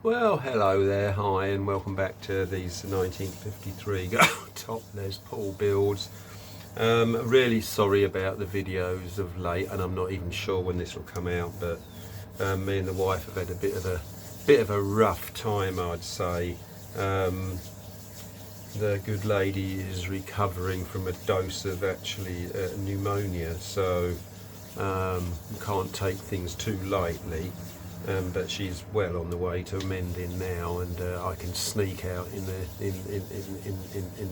Well, hello there, hi, and welcome back to these 1953 Goldtop Les Paul builds. Really sorry about the videos of late, and I'm not even sure when this will come out, but me and the wife have had a bit of a rough time, I'd say. The good lady is recovering from a dose of actually pneumonia, so can't take things too lightly. But she's well on the way to mending now, and I can sneak out in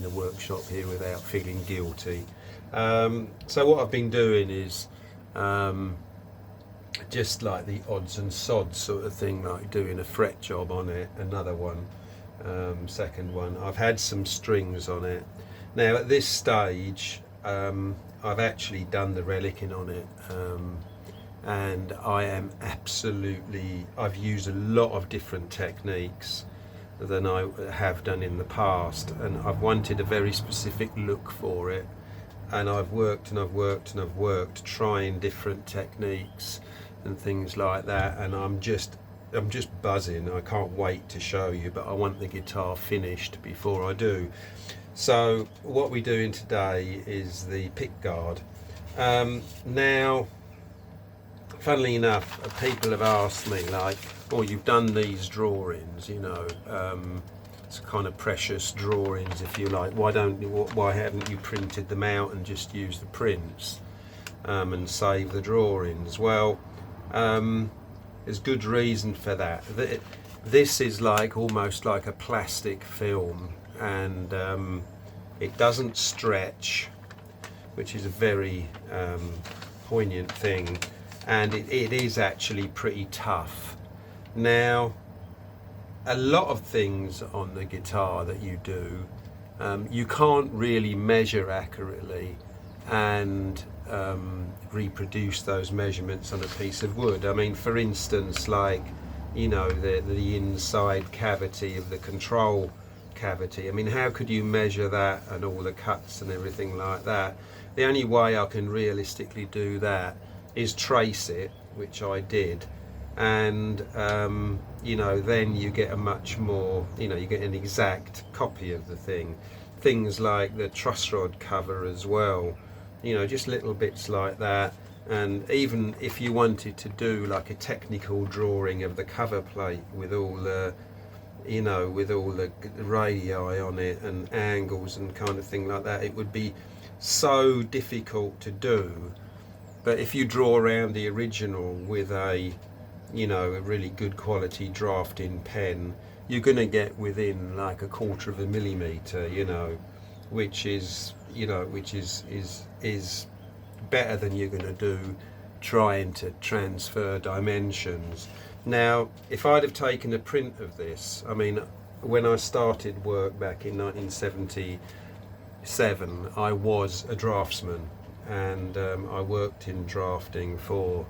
the workshop here without feeling guilty. So what I've been doing is just like the odds and sods sort of thing, like doing a fret job on it, another one, second one. I've had some strings on it. Now at this stage I've actually done the relicking on it, and I am I've used a lot of different techniques than I have done in the past, and I've wanted a very specific look for it, and I've worked trying different techniques and things like that, and I'm just buzzing. I can't wait to show you, but I want the guitar finished before I do. So what we're doing today is the pickguard. Now funnily enough, people have asked me, like, oh, you've done these drawings, you know, it's kind of precious drawings, if you like, why haven't you printed them out and just used the prints and save the drawings? Well, there's good reason for that. This is like almost like a plastic film, and it doesn't stretch, which is a very poignant thing, and it is actually pretty tough. Now, a lot of things on the guitar that you do, you can't really measure accurately and reproduce those measurements on a piece of wood. I mean, for instance, like, you know, the inside cavity of the control cavity. I mean, how could you measure that, and all the cuts and everything like that? The only way I can realistically do that is trace it, which I did, and you know, then you get a much more, you know, you get an exact copy of the thing. Things like the truss rod cover as well, you know, just little bits like that. And even if you wanted to do like a technical drawing of the cover plate with all the, you know, with all the radii on it and angles and kind of thing like that, it would be so difficult to do. But if you draw around the original with a, you know, a really good quality drafting pen, you're going to get within like 1/4 of a millimeter, you know, which is, you know, which is better than you're going to do trying to transfer dimensions. Now, if I'd have taken a print of this, I mean, when I started work back in 1977, I was a draftsman, and I worked in drafting for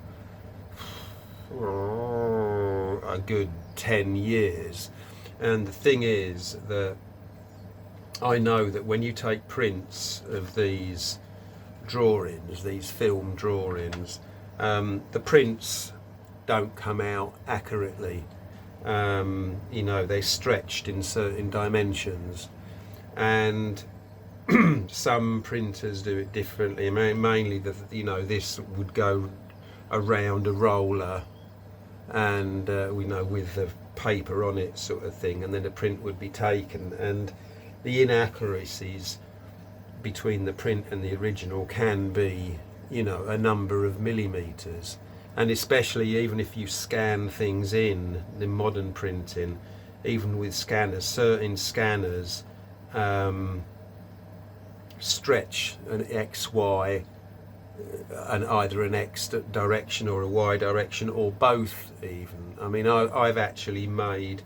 a good 10 years. And the thing is that I know that when you take prints of these drawings, these film drawings, the prints don't come out accurately. You know, they're stretched in certain dimensions, and some printers do it differently. Mainly, you know, this would go around a roller, and we know, with the paper on it, sort of thing, and then the print would be taken, and the inaccuracies between the print and the original can be, you know, a number of millimeters. And especially even if you scan things in the modern printing, even with scanners, certain scanners stretch an XY, and either an X direction or a Y direction, or both even. I mean, I've actually made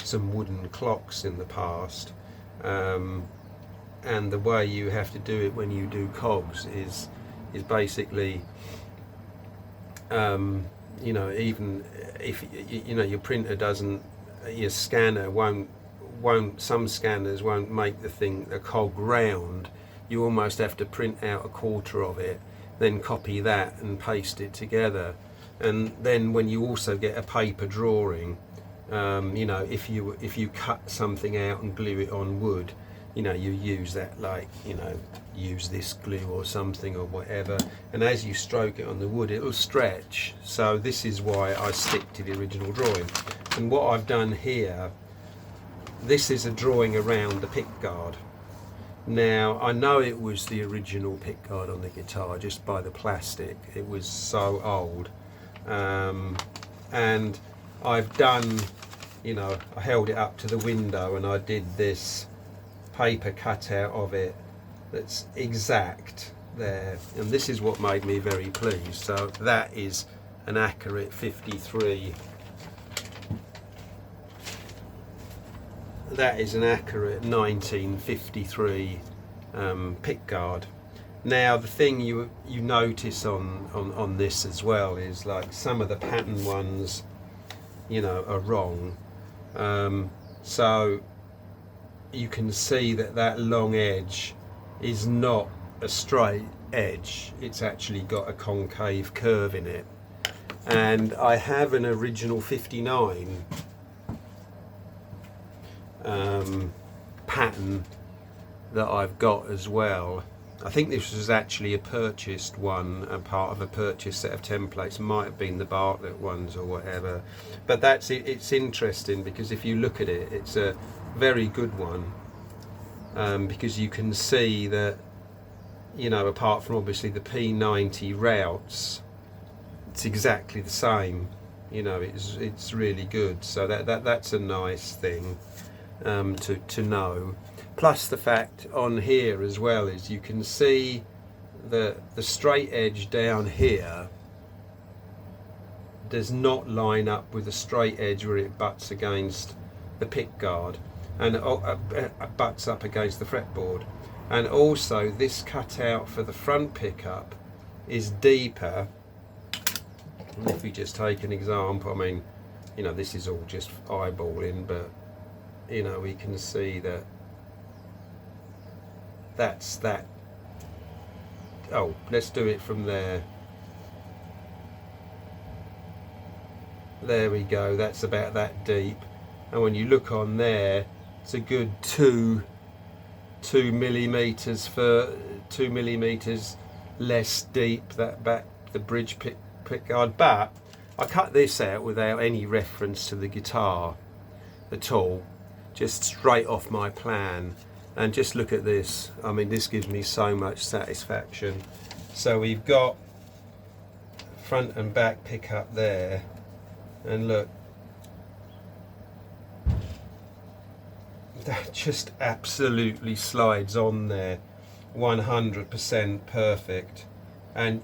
some wooden clocks in the past, and the way you have to do it when you do cogs is basically, you know, even if, you know, your printer doesn't, your scanner won't, some scanners won't make the cog round. You almost have to print out 1/4 of it, then copy that and paste it together. And then when you also get a paper drawing, You know, if you cut something out and glue it on wood, you know, you use that, like, you know, use this glue or something or whatever, and as you stroke it on the wood it'll stretch. So this is why I stick to the original drawing. And what I've done here, this is a drawing around the pickguard. Now I know it was the original pickguard on the guitar just by the plastic, it was so old, and I've done, you know, I held it up to the window and I did this paper cutout of it that's exact there, and this is what made me very pleased. So that is an accurate 53. That is an accurate 1953 pickguard. Now the thing you notice on this as well is, like, some of the pattern ones, you know, are wrong. So you can see that that long edge is not a straight edge, it's actually got a concave curve in it. And I have an original 59 pattern that I've got as well. I think this was actually a purchased one, a part of a purchased set of templates. It might have been the Bartlett ones or whatever, but that's it. It's interesting because if you look at it, it's a very good one, because you can see that, you know, apart from obviously the P90 routes, it's exactly the same. You know, it's really good. So that's a nice thing to know. Plus the fact on here as well is you can see the straight edge down here does not line up with the straight edge where it butts against the pickguard and butts up against the fretboard. And also this cutout for the front pickup is deeper. And if we just take an example, I mean, you know, this is all just eyeballing, but you know, we can see that that's that. Oh, let's do it from there. There we go, that's about that deep. And when you look on there, it's a good 2 millimeters for 2 millimeters less deep, that back the bridge pickguard. But I cut this out without any reference to the guitar at all, just straight off my plan. And just look at this, I mean, this gives me so much satisfaction. So we've got front and back pickup there, and look, that just absolutely slides on there, 100% perfect. And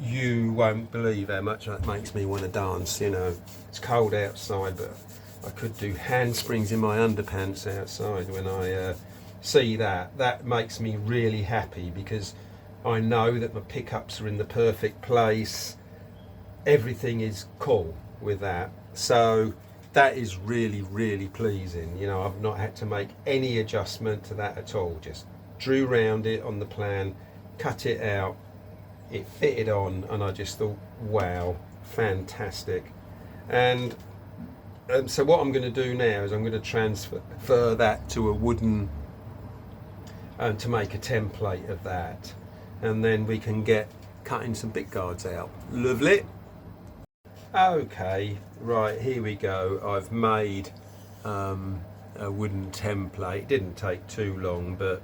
you won't believe how much that makes me want to dance. You know, it's cold outside, but I could do handsprings in my underpants outside when I see that. That makes me really happy because I know that my pickups are in the perfect place. Everything is cool with that. So that is really, really pleasing. You know, I've not had to make any adjustment to that at all. Just drew round it on the plan, cut it out, it fitted on, and I just thought, wow, fantastic. And so what I'm going to do now is I'm going to transfer that to a wooden, to make a template of that, and then we can get cutting some pickguards out. Lovely. Okay, right, here we go. I've made a wooden template. It didn't take too long, but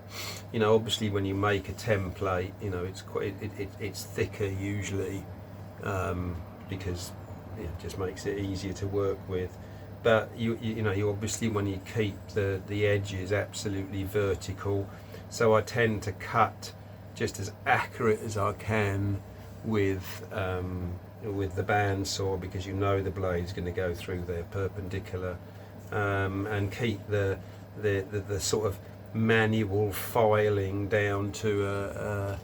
you know, obviously when you make a template, you know, it's quite it's thicker usually, because it just makes it easier to work with. But you know, you obviously, when you keep the edges absolutely vertical, so I tend to cut just as accurate as I can with the bandsaw, because you know the blade's going to go through there perpendicular, and keep the sort of manual filing down to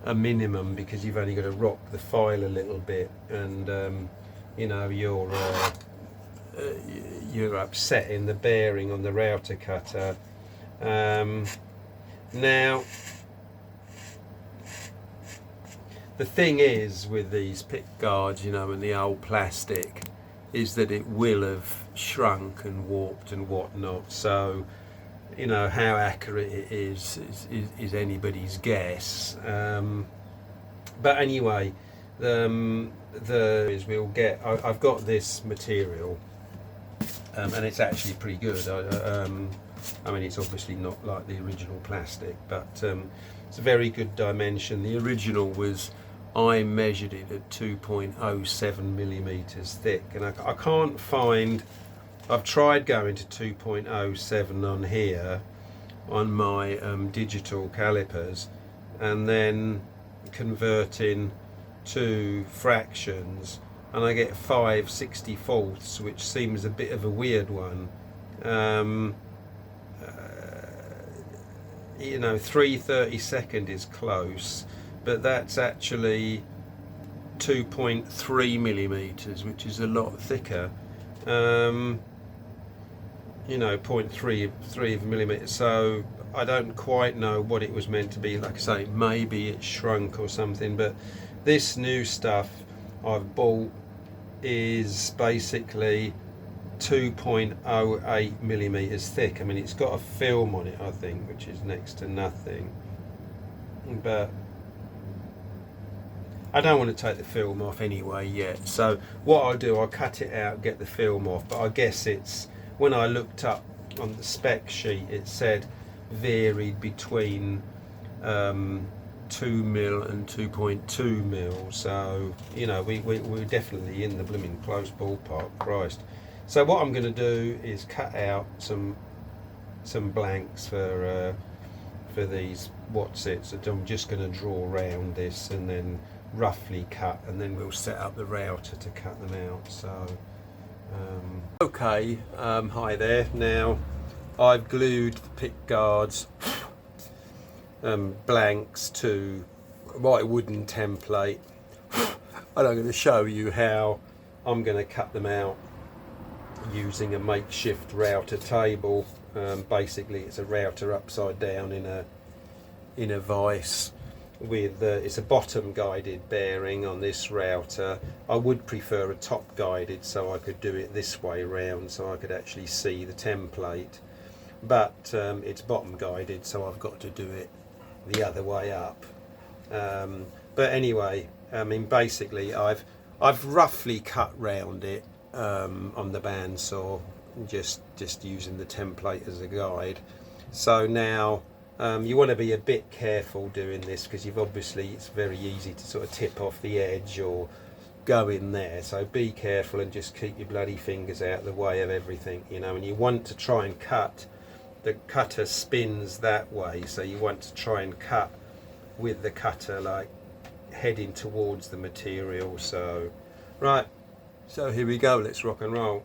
a minimum, because you've only got to rock the file a little bit, and you know, you're upsetting the bearing on the router cutter. Now the thing is with these pickguards, you know, and the old plastic, is that it will have shrunk and warped and whatnot. So, you know, how accurate it is anybody's guess. But anyway, we'll get. I've got this material, and it's actually pretty good. I mean, it's obviously not like the original plastic, but it's a very good dimension. The original was, I measured it at 2.07 millimeters thick, and I can't find. I've tried going to 2.07 on here on my digital calipers, and then converting to fractions, and I get 5/64, which seems a bit of a weird one. You know, 3/32 is close, but that's actually 2.3 millimeters, which is a lot thicker. You know, 0.3 of a millimeter. So I don't quite know what it was meant to be. Like I say, maybe it shrunk or something. But this new stuff I've bought is basically 2.08 millimeters thick. I mean, it's got a film on it, I think, which is next to nothing. But I don't want to take the film off anyway yet. So what I'll do, I'll cut it out, get the film off. But I guess it's, when I looked up on the spec sheet, it said varied between 2 mil and 2.2 mil. So, you know, we're definitely in the blooming close ballpark, Christ. So what I'm going to do is cut out some blanks for these whatsits that I'm just going to draw around this, and then roughly cut, and then we'll set up the router to cut them out. So okay, hi there. Now I've glued the Pickguards blanks to my wooden template, and I'm going to show you how I'm going to cut them out using a makeshift router table. Basically, it's a router upside down in a vise with it's a bottom guided bearing on this router. I would prefer a top guided, so I could do it this way round, so I could actually see the template, but it's bottom guided, so I've got to do it the other way up. But anyway, I mean, basically I've roughly cut round it on the bandsaw, just using the template as a guide. So now you want to be a bit careful doing this, because it's very easy to sort of tip off the edge or go in there. So be careful and just keep your bloody fingers out of the way of everything, you know. And you want to try and cut, the cutter spins that way, so you want to try and cut with the cutter like heading towards the material. So right, so here we go, let's rock and roll.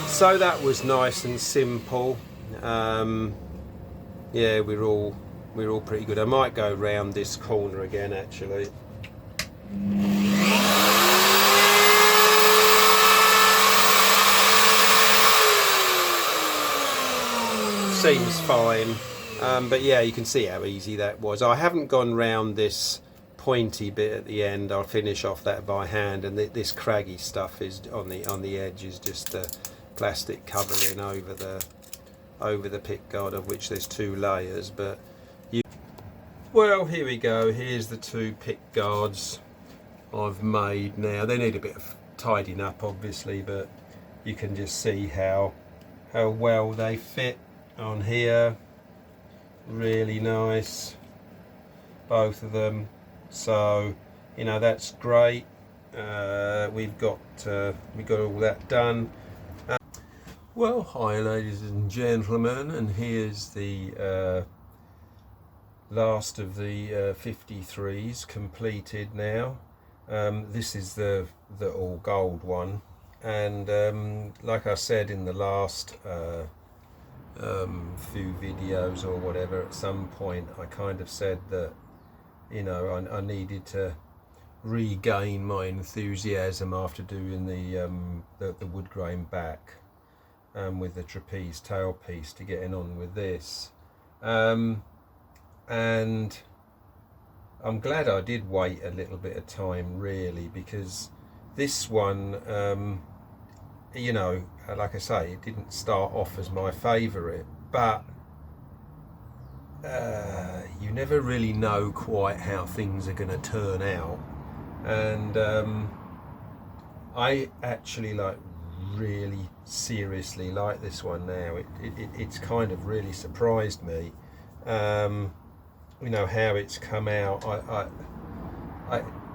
So that was nice and simple. Yeah, we're all we're all pretty good. I might go round this corner again actually. Seems fine, but yeah, you can see how easy that was. I haven't gone round this pointy bit at the end. I'll finish off that by hand, and this craggy stuff is on the edge is just the plastic covering over the pickguard, of which there's 2 layers. But well, here we go. Here's the 2 pickguards I've made now. They need a bit of tidying up obviously, but you can just see how well they fit on here. Really nice, both of them. So you know, that's great. We've got all that done. Well, hi ladies and gentlemen, and here's the last of the 53s completed now. This is the all gold one, and like I said in the last few videos or whatever, at some point I kind of said that, you know, I needed to regain my enthusiasm after doing the wood grain back with the trapeze tailpiece to getting on with this, and I'm glad I did wait a little bit of time really, because this one, you know, like I say, it didn't start off as my favourite, but you never really know quite how things are going to turn out, and I actually really seriously like this one now. It's kind of really surprised me, you know, how it's come out.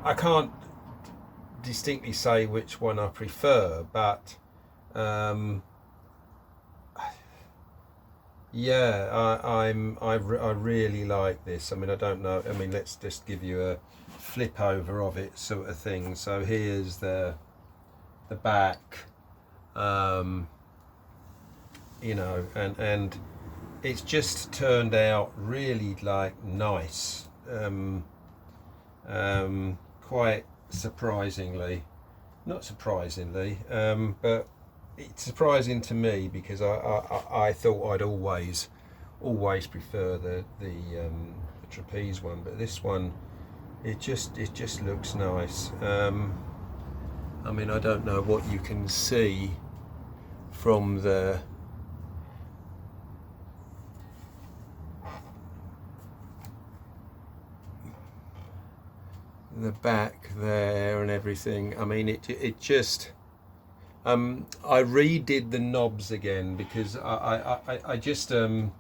I can't distinctly say which one I prefer, but yeah, I really like this. I mean, I don't know, I mean, let's just give you a flip over of it sort of thing. So here's the back, you know, and it's just turned out really nice, quite surprisingly, not surprisingly, but it's surprising to me, because I thought I'd always prefer the trapeze one, but this one, it just looks nice. I mean, I don't know what you can see from the back there and everything. I mean, it just I redid the knobs again, because I just was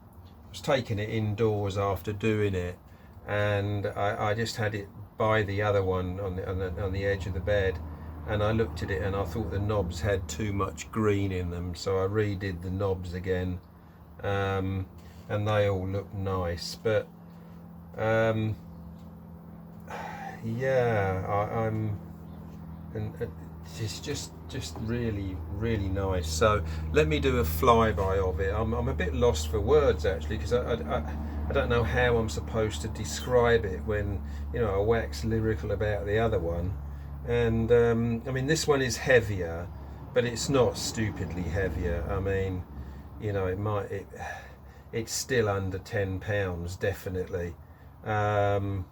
taking it indoors after doing it, and I just had it by the other one on the edge of the bed, and I looked at it and I thought the knobs had too much green in them, so I redid the knobs again, and they all look nice. But yeah, and it's just really nice. So let me do a flyby of it. I'm a bit lost for words actually, because I don't know how I'm supposed to describe it when, you know, I wax lyrical about the other one. And I mean, this one is heavier, but it's not stupidly heavier. I mean, you know, it's still under 10 pounds definitely, and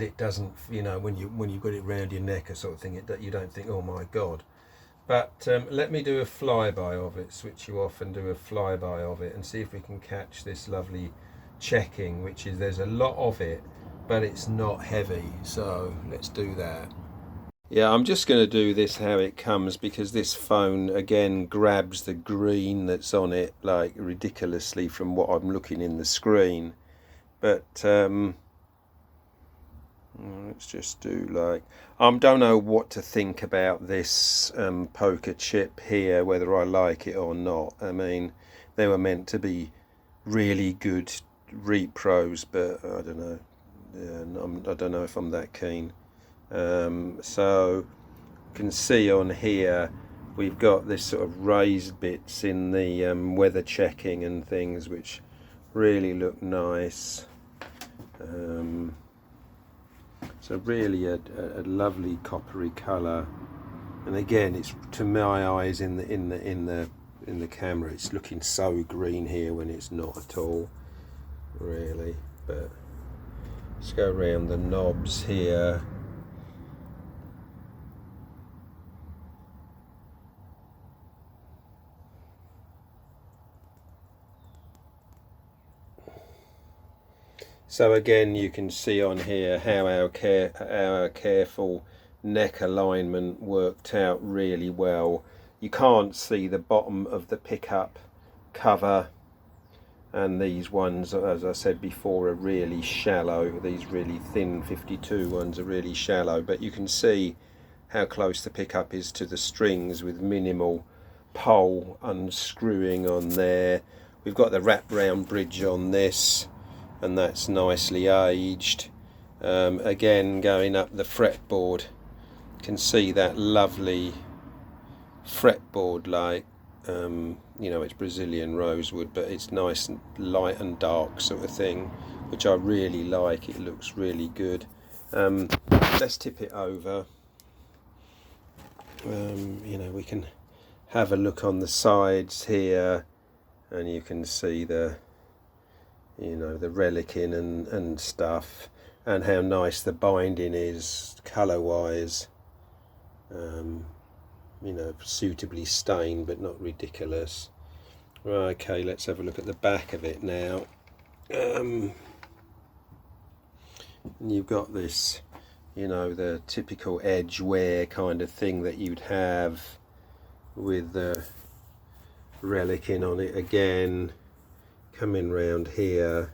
it doesn't, you know, when you got it round your neck or sort of thing, you don't think, oh my god. But let me do a flyby of it, switch you off and do a flyby of it, and see if we can catch this lovely checking, which is, there's a lot of it, but it's not heavy. So let's do that. Yeah, I'm just going to do this how it comes, because this phone again grabs the green that's on it like ridiculously from what I'm looking in the screen. But let's just do like, don't know what to think about this poker chip here, whether I like it or not. I mean, they were meant to be really good repros, but I don't know. Yeah, I don't know if I'm that keen. So you can see on here we've got this sort of raised bits in the weather checking and things, which really look nice. So really a lovely coppery colour, and again, it's, to my eyes, in the camera, it's looking so green here when it's not at all, really. But let's go around the knobs here. So again, you can see on here how our careful neck alignment worked out really well. You can't see the bottom of the pickup cover, and these ones, as I said before, are really shallow. These really thin 52 ones are really shallow, but you can see how close the pickup is to the strings with minimal pole unscrewing on there. We've got the wraparound bridge on this, and that's nicely aged. Again, going up the fretboard, you can see that lovely fretboard, like you know, it's Brazilian rosewood, but it's nice and light and dark sort of thing, which I really like. It looks really good. Let's tip it over. You know, we can have a look on the sides here, and you can see the, you know, the relicing and stuff, and how nice the binding is colour wise. You know, suitably stained but not ridiculous. Right, okay, let's have a look at the back of it now. And you've got this, you know, the typical edge wear kind of thing that you'd have, with the relicing on it again, coming round here,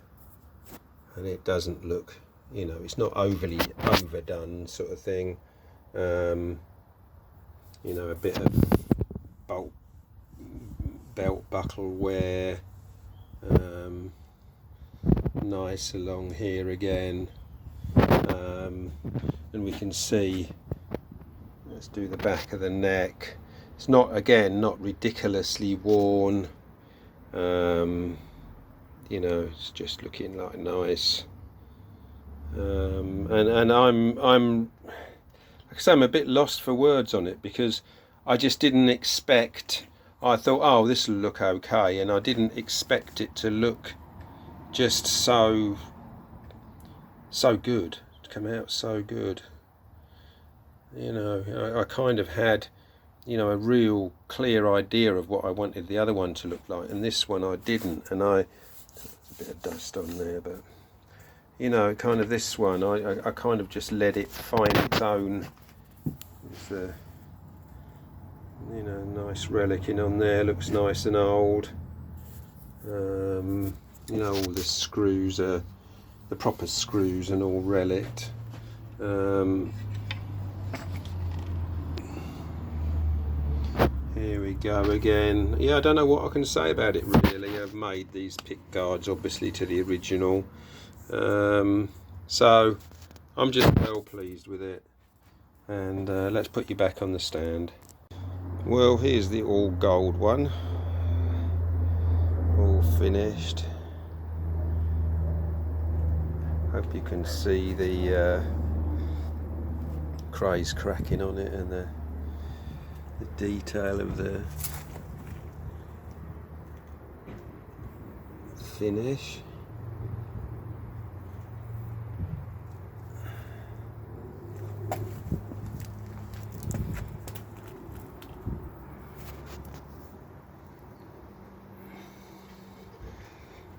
and it doesn't look, you know, it's not overly overdone sort of thing. You know, a bit of belt buckle wear, nice along here again, and we can see, let's do the back of the neck. It's not, again, not ridiculously worn. You know, it's just looking like nice. And I'm like I say, I'm a bit lost for words on it, because I just didn't expect, I thought, oh, this will look okay, and I didn't expect it to look just so good, to come out so good. You know, I kind of had, you know, a real clear idea of what I wanted the other one to look like, and this one I didn't. And there's a bit of dust on there, but you know, kind of this one, I kind of just let it find its own. It's a, you know, nice relicing on there, looks nice and old. You know, all the screws are the proper screws and all relicked. Here we go again. Yeah, I don't know what I can say about it really. I've made these pickguards obviously to the original. So I'm just well pleased with it, and let's put you back on the stand. Well, here's the all gold one, all finished. Hope you can see the craze cracking on it, and the detail of the finish.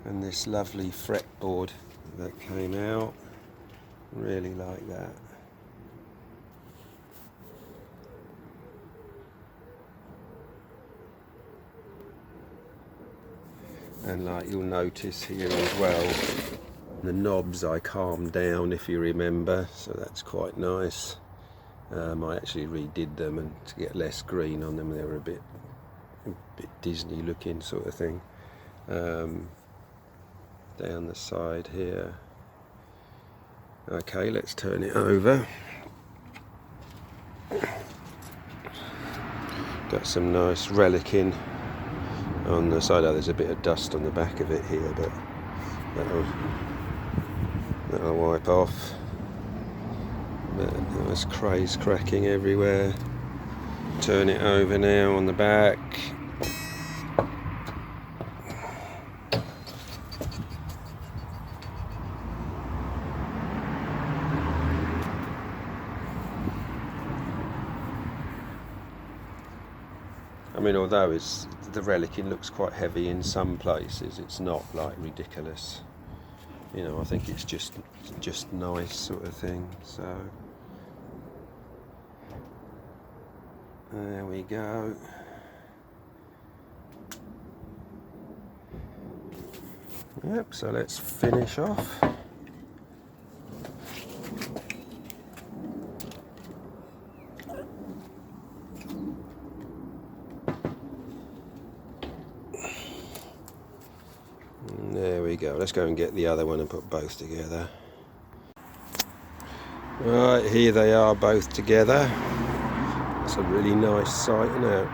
And this lovely fretboard that came out, really like that. And like you'll notice here as well, the knobs I calmed down, if you remember, so that's quite nice. I actually redid them, and to get less green on them, they were a bit Disney looking sort of thing. Down the side here. Okay, let's turn it over. Got some nice relicing on the side. Oh, there's a bit of dust on the back of it here, but That'll wipe off. But there's craze cracking everywhere. Turn it over now on the back. I mean, although the relicing looks quite heavy in some places, it's not like ridiculous. You know, I think it's just nice sort of thing. So there we go. Yep, so let's finish off. There we go. Let's go and get the other one and put both together. Right, here they are both together. It's a really nice sight, isn't it?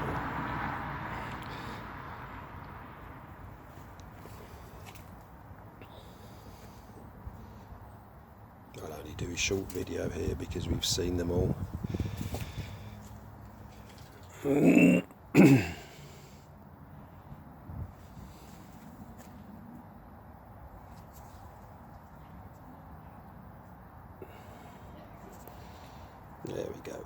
I'll only do a short video here because we've seen them all. There we go.